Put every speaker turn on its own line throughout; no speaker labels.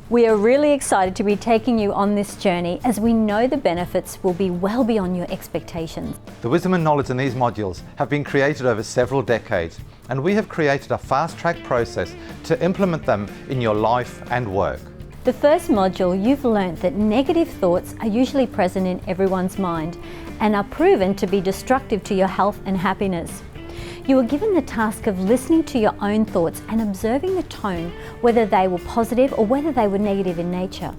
We are really excited to be taking you on this journey as we know the benefits will be well beyond your expectations.
The wisdom and knowledge in these modules have been created over several decades, and we have created a fast-track process to implement them in your life and work.
The first module, you've learnt that negative thoughts are usually present in everyone's mind and are proven to be destructive to your health and happiness. You are given the task of listening to your own thoughts and observing the tone, whether they were positive or whether they were negative in nature.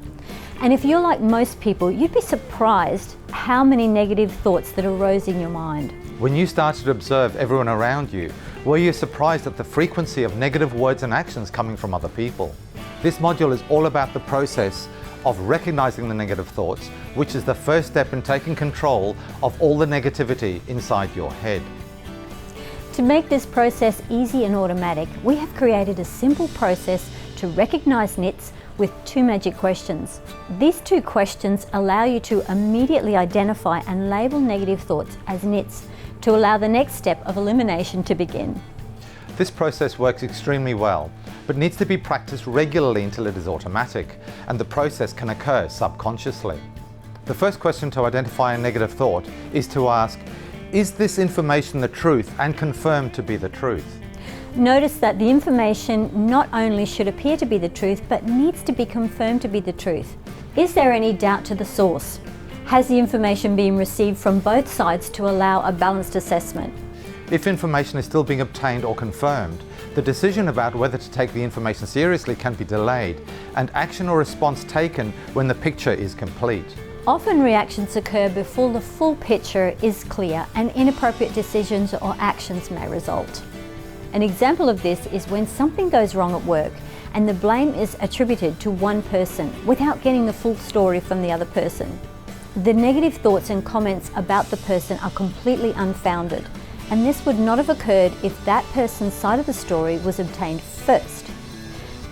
And if you're like most people, you'd be surprised how many negative thoughts that arose in your mind.
When you started to observe everyone around you, were you surprised at the frequency of negative words and actions coming from other people? This module is all about the process of recognizing the negative thoughts, which is the first step in taking control of all the negativity inside your head.
To make this process easy and automatic, we have created a simple process to recognize NITs with 2 magic questions. These 2 questions allow you to immediately identify and label negative thoughts as NITs to allow the next step of elimination to begin.
This process works extremely well, but needs to be practiced regularly until it is automatic, and the process can occur subconsciously. The first question to identify a negative thought is to ask, is this information the truth and confirmed to be the truth?
Notice that the information not only should appear to be the truth, but needs to be confirmed to be the truth. Is there any doubt to the source? Has the information been received from both sides to allow a balanced assessment?
If information is still being obtained or confirmed, the decision about whether to take the information seriously can be delayed, and action or response taken when the picture is complete.
Often reactions occur before the full picture is clear and inappropriate decisions or actions may result. An example of this is when something goes wrong at work and the blame is attributed to one person without getting the full story from the other person. The negative thoughts and comments about the person are completely unfounded, and this would not have occurred if that person's side of the story was obtained first.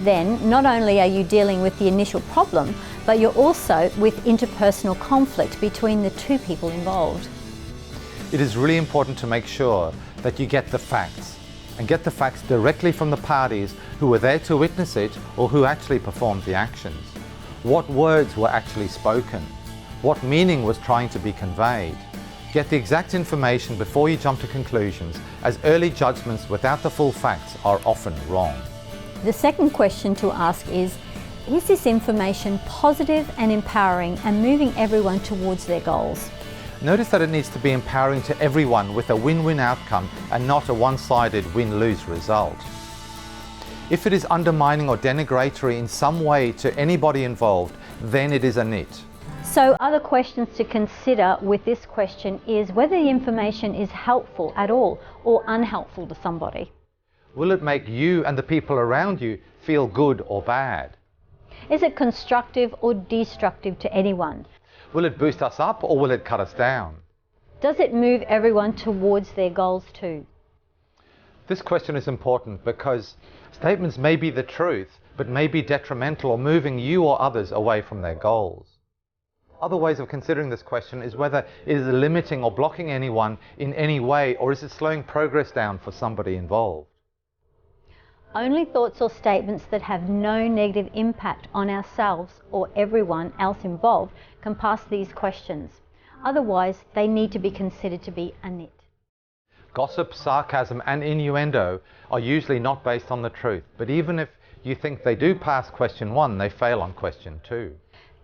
Then, not only are you dealing with the initial problem, but you're also with interpersonal conflict between the 2 people involved.
It is really important to make sure that you get the facts, and get the facts directly from the parties who were there to witness it or who actually performed the actions. What words were actually spoken? What meaning was trying to be conveyed? Get the exact information before you jump to conclusions, as early judgments without the full facts are often wrong.
The second question to ask is this information positive and empowering and moving everyone towards their goals?
Notice that it needs to be empowering to everyone with a win-win outcome and not a one-sided win-lose result. If it is undermining or denigratory in some way to anybody involved, then it is a NIT.
So other questions to consider with this question is whether the information is helpful at all or unhelpful to somebody.
Will it make you and the people around you feel good or bad?
Is it constructive or destructive to anyone?
Will it boost us up or will it cut us down?
Does it move everyone towards their goals too?
This question is important because statements may be the truth, but may be detrimental or moving you or others away from their goals. Other ways of considering this question is whether it is limiting or blocking anyone in any way, or is it slowing progress down for somebody involved?
Only thoughts or statements that have no negative impact on ourselves or everyone else involved can pass these questions. Otherwise, they need to be considered to be a NIT.
Gossip, sarcasm and innuendo are usually not based on the truth, but even if you think they do pass question 1, they fail on question 2.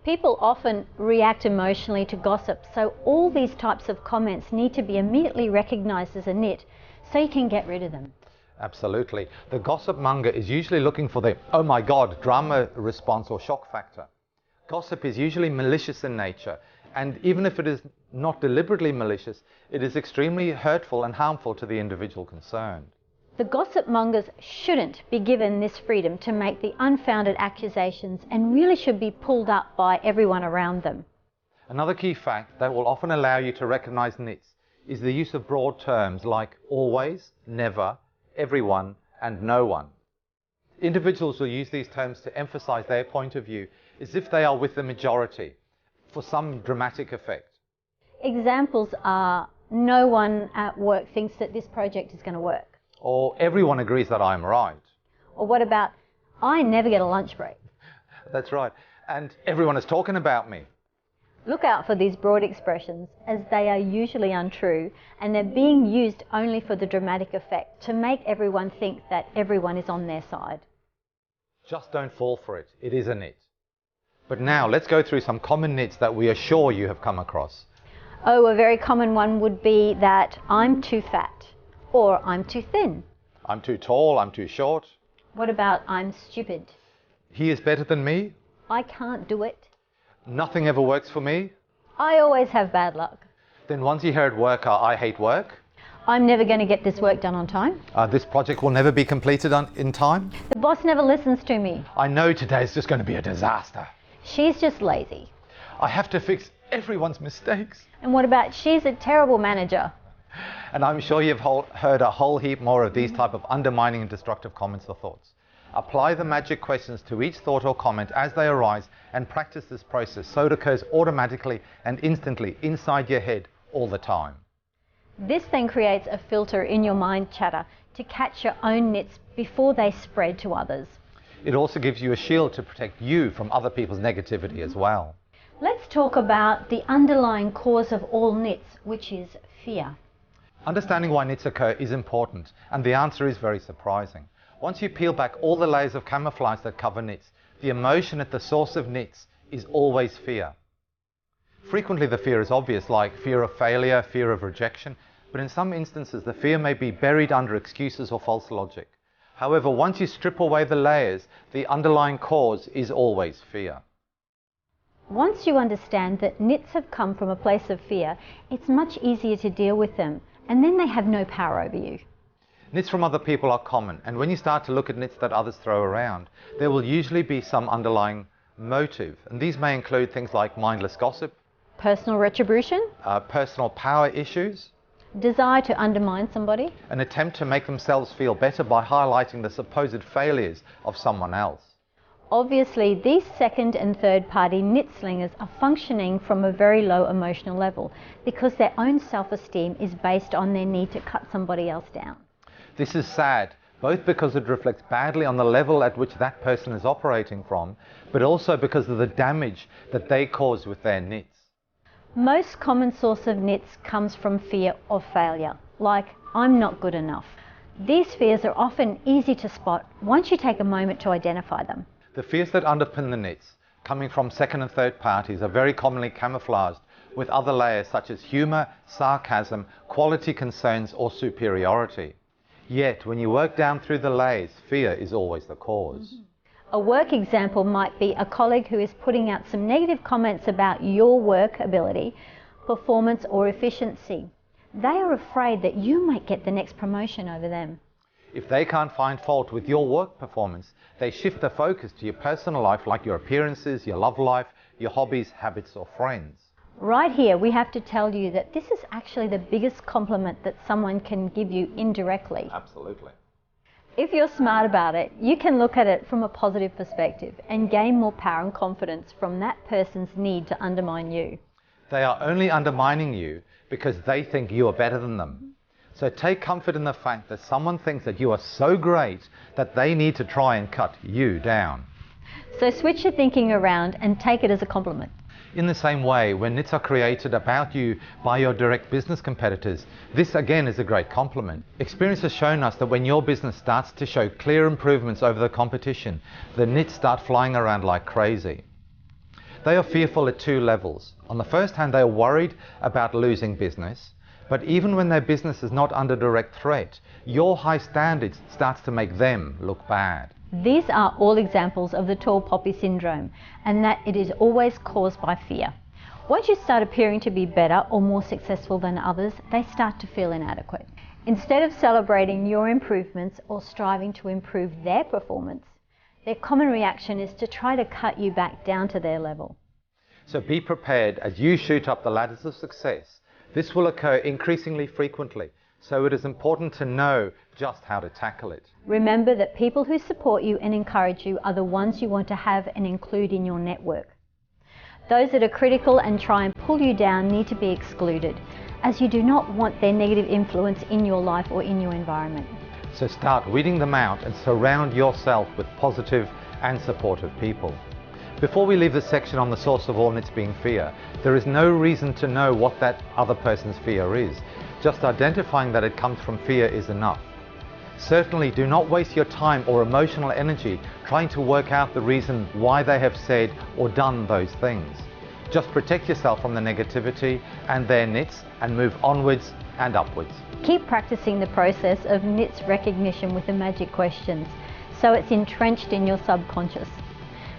People often react emotionally to gossip, so all these types of comments need to be immediately recognized as a NIT so you can get rid of them.
Absolutely. The gossip monger is usually looking for the "oh my god" drama response or shock factor. Gossip is usually malicious in nature, and even if it is not deliberately malicious, it is extremely hurtful and harmful to the individual concerned.
The gossip mongers shouldn't be given this freedom to make the unfounded accusations and really should be pulled up by everyone around them.
Another key fact that will often allow you to recognize NITs is the use of broad terms like always, never, everyone, and no one. Individuals will use these terms to emphasize their point of view as if they are with the majority for some dramatic effect.
Examples are no one at work thinks that this project is going to work.
Or everyone agrees that I'm right.
Or what about I never get a lunch break?
That's right. And everyone is talking about me.
Look out for these broad expressions, as they are usually untrue and they're being used only for the dramatic effect to make everyone think that everyone is on their side.
Just don't fall for it. It is a nit. But now let's go through some common nits that we are sure you have come across.
Oh, a very common one would be that I'm too fat or I'm too thin.
I'm too tall, I'm too short.
What about I'm stupid?
He is better than me.
I can't do it.
Nothing ever works for me.
I always have bad luck.
Then once you heard work, I hate work.
I'm never going to get this work done on time.
This project will never be completed in time.
The boss never listens to me.
I know today's just going to be a disaster.
She's just lazy.
I have to fix everyone's mistakes.
And what about she's a terrible manager?
And I'm sure you've heard a whole heap more of these type of undermining and destructive comments or thoughts. Apply the magic questions to each thought or comment as they arise and practice this process so it occurs automatically and instantly inside your head all the time.
This then creates a filter in your mind chatter to catch your own nits before they spread to others.
It also gives you a shield to protect you from other people's negativity as well.
Let's talk about the underlying cause of all nits, which is fear.
Understanding why nits occur is important, and the answer is very surprising. Once you peel back all the layers of camouflage that cover nits, the emotion at the source of nits is always fear. Frequently the fear is obvious, like fear of failure, fear of rejection, but in some instances the fear may be buried under excuses or false logic. However, once you strip away the layers, the underlying cause is always fear.
Once you understand that nits have come from a place of fear, it's much easier to deal with them, and then they have no power over you.
Nits from other people are common, and when you start to look at nits that others throw around, there will usually be some underlying motive, and these may include things like mindless gossip,
Personal retribution,
personal power issues,
desire to undermine somebody,
an attempt to make themselves feel better by highlighting the supposed failures of someone else.
Obviously, these second and third party nit slingers are functioning from a very low emotional level because their own self-esteem is based on their need to cut somebody else down.
This is sad, both because it reflects badly on the level at which that person is operating from, but also because of the damage that they cause with their nits.
Most common source of nits comes from fear of failure, like I'm not good enough. These fears are often easy to spot once you take a moment to identify them.
The fears that underpin the nits, coming from second and third parties, are very commonly camouflaged with other layers such as humour, sarcasm, quality concerns or superiority. Yet, when you work down through the layers, fear is always the cause.
A work example might be a colleague who is putting out some negative comments about your work ability, performance or efficiency. They are afraid that you might get the next promotion over them.
If they can't find fault with your work performance, they shift the focus to your personal life, like your appearances, your love life, your hobbies, habits or friends.
Right here, we have to tell you that this is actually the biggest compliment that someone can give you indirectly.
Absolutely.
If you're smart about it, you can look at it from a positive perspective and gain more power and confidence from that person's need to undermine you.
They are only undermining you because they think you are better than them. So take comfort in the fact that someone thinks that you are so great that they need to try and cut you down.
So switch your thinking around and take it as a compliment.
In the same way, when nits are created about you by your direct business competitors, this again is a great compliment. Experience has shown us that when your business starts to show clear improvements over the competition, the nits start flying around like crazy. They are fearful at two levels. On the first hand, they are worried about losing business, but even when their business is not under direct threat, your high standards starts to make them look bad.
These are all examples of the tall poppy syndrome, and that it is always caused by fear. Once you start appearing to be better or more successful than others, they start to feel inadequate. Instead of celebrating your improvements or striving to improve their performance, their common reaction is to try to cut you back down to their level.
So be prepared as you shoot up the ladders of success. This will occur increasingly frequently, so it is important to know just how to tackle it.
Remember that people who support you and encourage you are the ones you want to have and include in your network. Those that are critical and try and pull you down need to be excluded, as you do not want their negative influence in your life or in your environment.
So start weeding them out and surround yourself with positive and supportive people. Before we leave this section on the source of all nits being fear, there is no reason to know what that other person's fear is. Just identifying that it comes from fear is enough. Certainly do not waste your time or emotional energy trying to work out the reason why they have said or done those things. Just protect yourself from the negativity and their nits and move onwards and upwards.
Keep practicing the process of nits recognition with the magic questions so it's entrenched in your subconscious.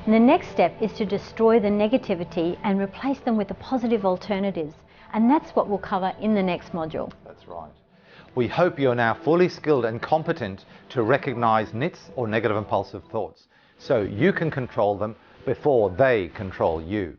And the next step is to destroy the negativity and replace them with the positive alternatives. And that's what we'll cover in the next module.
That's right. We hope you're now fully skilled and competent to recognize nits or negative impulsive thoughts, so you can control them before they control you.